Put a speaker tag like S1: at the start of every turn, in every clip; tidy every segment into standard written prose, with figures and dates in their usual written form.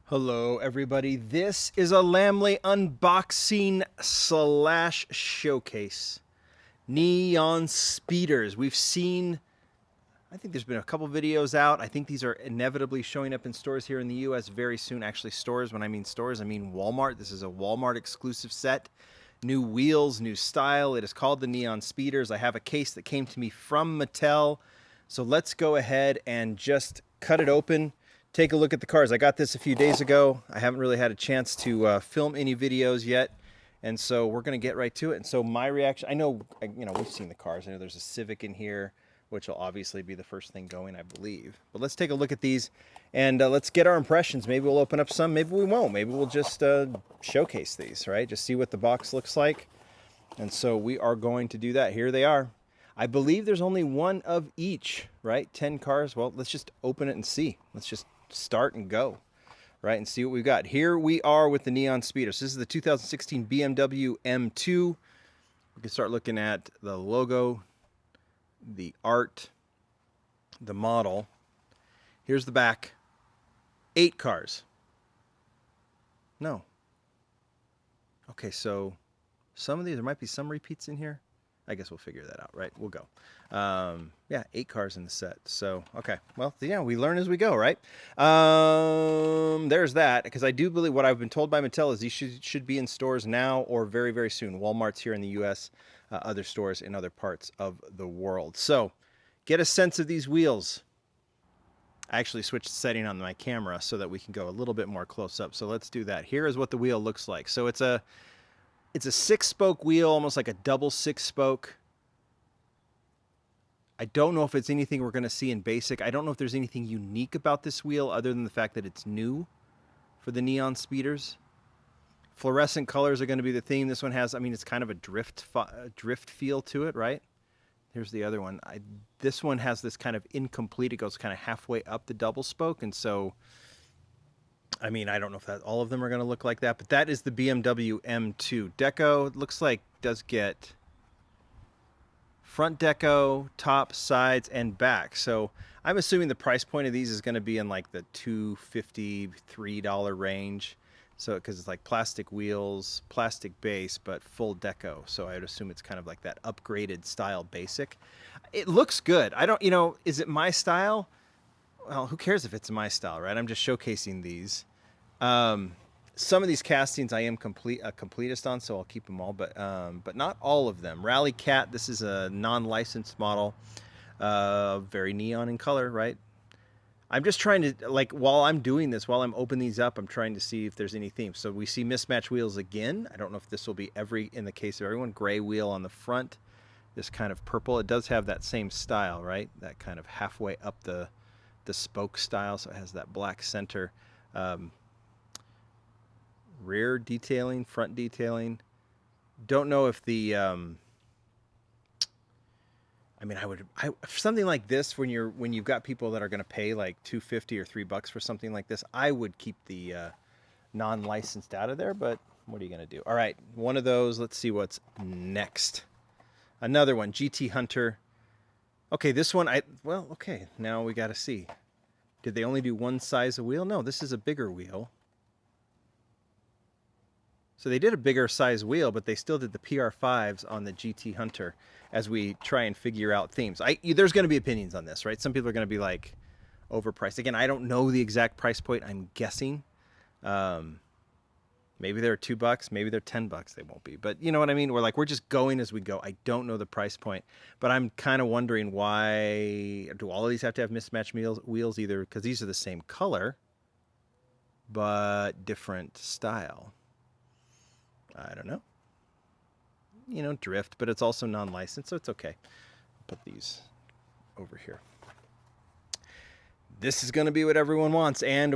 S1: Hello, everybody. This is a Lamley unboxing slash showcase. Neon speeders. We've seen, I think there's been a couple videos out. I think these are inevitably showing up in stores here in the US very soon. Actually, stores, when I mean stores, I mean Walmart. This is a Walmart exclusive set. New wheels, new style. It is called the Neon Speeders. I have a case that came to me from Mattel. So let's go ahead and just cut it open. Take a look at the cars. I got this a few days ago. I haven't really had a chance to film any videos yet. And so we're going to get right to it. And so my reaction, I know, we've seen the cars. I know there's a Civic in here, which will obviously be the first thing going, I believe. But let's take a look at these and let's get our impressions. Maybe we'll open up some, maybe we won't. Maybe we'll just showcase these, right? Just see what the box looks like. And so we are going to do that. Here they are. I believe there's only one of each, right? 10 cars. Well, let's just open it and see. Let's just start and go, right? And see what we've got. Here we are with the Neon Speeders. This is the 2016 BMW M2. We can start looking at the logo, the art, the model. Here's the back. 8 cars. No. Okay, so some of these, there might be some repeats in here. I guess we'll figure that out, right? We'll go. Yeah, 8 cars in the set. So, okay. Well, yeah, we learn as we go, right? There's that. Because I do believe what I've been told by Mattel is these should be in stores now or very, very soon. Walmart's here in the U.S., other stores in other parts of the world. So, get a sense of these wheels. I actually switched the setting on my camera so that we can go a little bit more close up. So, let's do that. Here is what the wheel looks like. So, it's a 6-spoke wheel, almost like a double 6-spoke. I don't know if it's anything we're going to see in basic. I don't know if there's anything unique about this wheel other than the fact that it's new for the Neon Speeders. Fluorescent colors are going to be the theme. This one has, I mean, it's kind of a drift feel to it, right? Here's the other one. This one has this kind of incomplete. It goes kind of halfway up the double spoke, and so I mean, I don't know if that all of them are going to look like that, but that is the BMW M2 deco. It looks like it does get front deco, top, sides, and back. So I'm assuming the price point of these is going to be in like the $250, $3 range. So because it's like plastic wheels, plastic base, but full deco. So I would assume it's kind of like that upgraded style basic. It looks good. I don't, is it my style? Well, who cares if it's my style, right? I'm just showcasing these. Some of these castings I am a completist on, so I'll keep them all, but not all of them. Rally Cat, this is a non-licensed model, very neon in color, right? I'm just trying to, like, while I'm doing this, while I'm opening these up, I'm trying to see if there's any themes. So we see mismatch wheels again. I don't know if this will be in the case of everyone. Gray wheel on the front, this kind of purple. It does have that same style, right? That kind of halfway up the spoke style, so it has that black center. Rear detailing, front detailing. Don't know if the I mean, for something like this, when you've got people that are going to pay like $250 or $3 for something like this, I would keep the non-licensed out of there. But what are you going to do? All right, one of those. Let's see what's next. Another one, GT Hunter. Okay, this one okay. Now we got to see. Did they only do one size of wheel? No, this is a bigger wheel. So they did a bigger size wheel, but they still did the PR5s on the GT Hunter as we try and figure out themes. There's going to be opinions on this, right? Some people are going to be like overpriced. Again, I don't know the exact price point. I'm guessing. Maybe they're $2, maybe they're $10. They won't be, but you know what I mean? We're just going as we go. I don't know the price point, but I'm kind of wondering why do all of these have to have mismatched wheels either because these are the same color, but different style. I don't know. Drift, but it's also non-licensed, so it's okay. Put these over here. This is going to be what everyone wants, and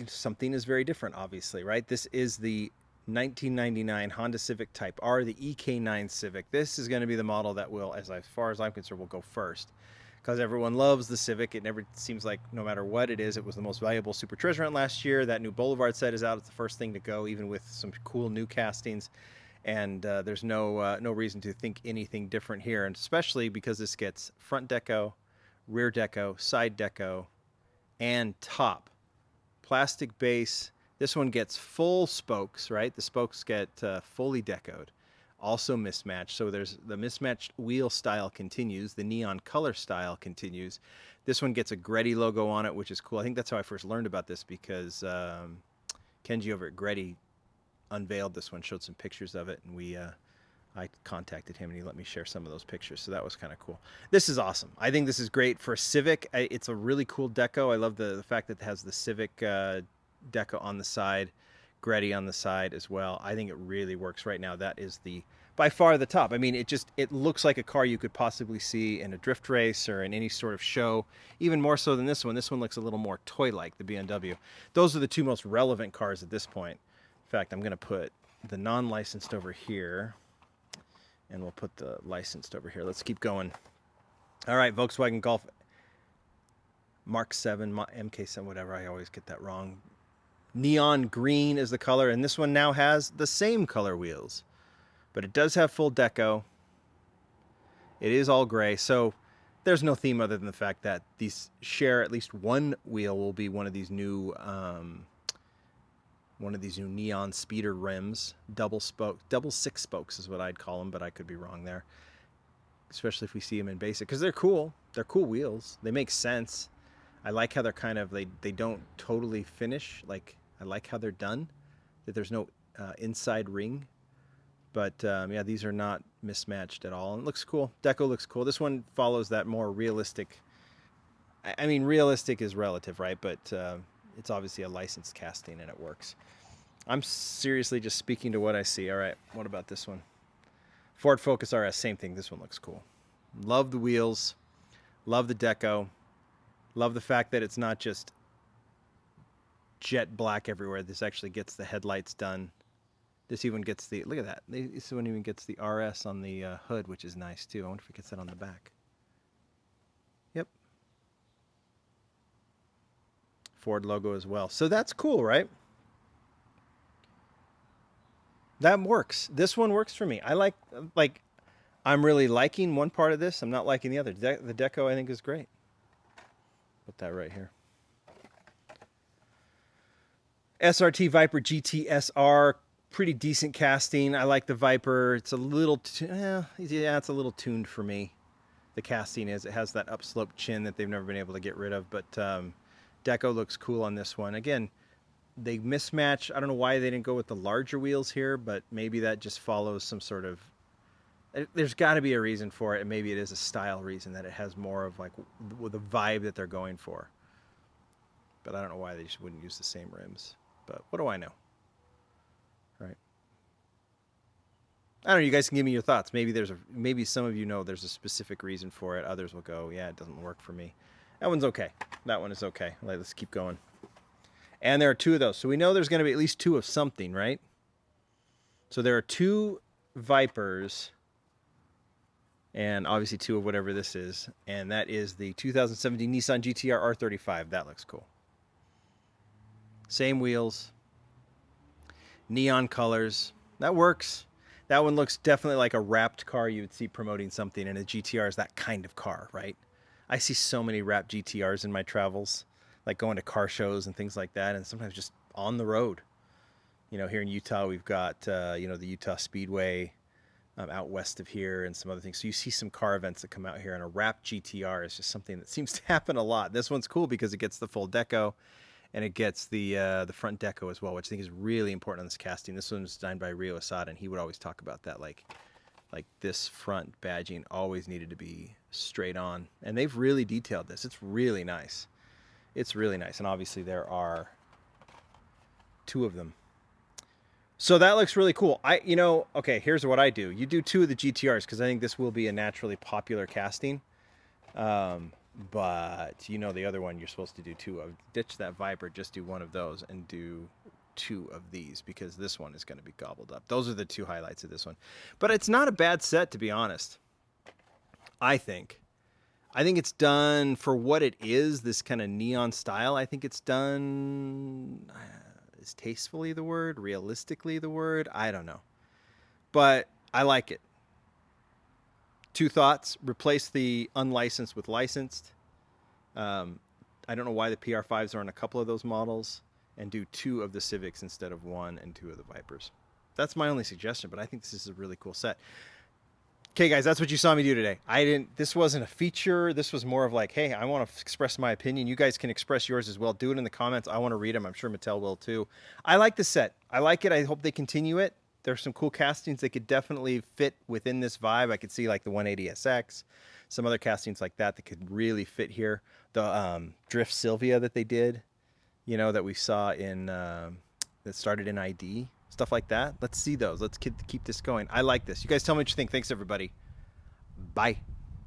S1: something is very different, obviously, right? This is the 1999 Honda Civic Type R, the EK9 Civic. This is going to be the model that will, as far as I'm concerned, will go first. Because everyone loves the Civic. It never seems like, no matter what it is, it was the most valuable Super Treasure Hunt last year. That new Boulevard set is out. It's the first thing to go, even with some cool new castings. And there's no reason to think anything different here, and especially because this gets front deco, rear deco, side deco, and top. Plastic base. This one gets full spokes, right? The spokes get fully decoed, also mismatched. So there's the mismatched wheel style continues, the neon color style continues. This one gets a Greddy logo on it, which is cool. I think that's how I first learned about this because Kenji over at Greddy unveiled this one, showed some pictures of it, and I contacted him and he let me share some of those pictures. So that was kind of cool. This is awesome. I think this is great for a Civic. It's a really cool deco. I love the fact that it has the Civic deco on the side, Greddy on the side as well. I think it really works right now. That is by far the top. I mean, it looks like a car you could possibly see in a drift race or in any sort of show, even more so than this one. This one looks a little more toy-like, the BMW. Those are the two most relevant cars at this point. In fact, I'm going to put the non-licensed over here, and we'll put the licensed over here. Let's keep going. All right, Volkswagen Golf Mark 7, MK7, whatever. I always get that wrong. Neon green is the color, and this one now has the same color wheels. But it does have full deco. It is all gray, so there's no theme other than the fact that these share at least one wheel will be one of these new neon speeder rims, double six spokes is what I'd call them, but I could be wrong there. Especially if we see them in basic, because they're cool. They're cool wheels. They make sense. I like how they're kind of they don't totally finish. Like I like how they're done. That there's no inside ring. But yeah, these are not mismatched at all. And it looks cool. Deco looks cool. This one follows that more realistic. I mean, realistic is relative, right? But it's obviously a licensed casting and it works. I'm seriously just speaking to what I see. All right, what about this one? Ford Focus RS, same thing. This one looks cool. Love the wheels. Love the deco. Love the fact that it's not just jet black everywhere. This actually gets the headlights done. This even gets the, look at that. This one even gets the RS on the hood, which is nice too. I wonder if it gets that on the back. Yep. Ford logo as well. So that's cool, right? That works. This one works for me. I like, I'm really liking one part of this. I'm not liking the other. The deco I think is great. Put that right here. SRT Viper GT SR. Pretty decent casting. I like the Viper. It's a little, yeah, it's a little tuned for me. The casting is. It has that upslope chin that they've never been able to get rid of. But deco looks cool on this one. Again, they mismatch. I don't know why they didn't go with the larger wheels here, but maybe that just follows some sort of. There's got to be a reason for it, and maybe it is a style reason that it has more of like the vibe that they're going for. But I don't know why they just wouldn't use the same rims. But what do I know? Right. I don't know. You guys can give me your thoughts. Maybe some of you know there's a specific reason for it. Others will go, yeah, it doesn't work for me. That one's okay. That one is okay. Let's keep going. And there are two of those. So we know there's going to be at least two of something, right? So there are two Vipers and obviously two of whatever this is. And that is the 2017 Nissan GT-R R35. That looks cool. Same wheels. Neon colors. That works. That one looks definitely like a wrapped car you would see promoting something, and a GTR is that kind of car, right? I see so many wrapped GTRs in my travels, like going to car shows and things like that, and sometimes just on the road. You know, here in Utah, we've got, the Utah Speedway out west of here and some other things. So you see some car events that come out here, and a wrapped GTR is just something that seems to happen a lot. This one's cool because it gets the full deco. And it gets the front deco as well, which I think is really important on this casting. This one was designed by Rio Asada, and he would always talk about that, like this front badging always needed to be straight on. And they've really detailed this. It's really nice. It's really nice. And obviously there are two of them. So that looks really cool. Okay, here's what I do. You do two of the GTRs because I think this will be a naturally popular casting. But the other one you're supposed to do two of. Ditch that Viper, just do one of those and do two of these because this one is going to be gobbled up. Those are the two highlights of this one. But it's not a bad set, to be honest. I think it's done for what it is, this kind of neon style. I think it's done, is tastefully the word, realistically the word? I don't know. But I like it. Two thoughts. Replace the unlicensed with licensed. I don't know why the PR5s are on a couple of those models. and do 2 of the Civics instead of 1 and 2 of the Vipers. That's my only suggestion, but I think this is a really cool set. Okay, guys, that's what you saw me do today. This wasn't a feature. This was more of like, hey, I want to express my opinion. You guys can express yours as well. Do it in the comments. I want to read them. I'm sure Mattel will too. I like the set. I like it. I hope they continue it. There's some cool castings that could definitely fit within this vibe. I could see like the 180SX, some other castings like that could really fit here. The Drift Sylvia that they did, you know, that we saw in, that started in ID. Stuff like that. Let's see those. Let's keep this going. I like this. You guys tell me what you think. Thanks, everybody. Bye.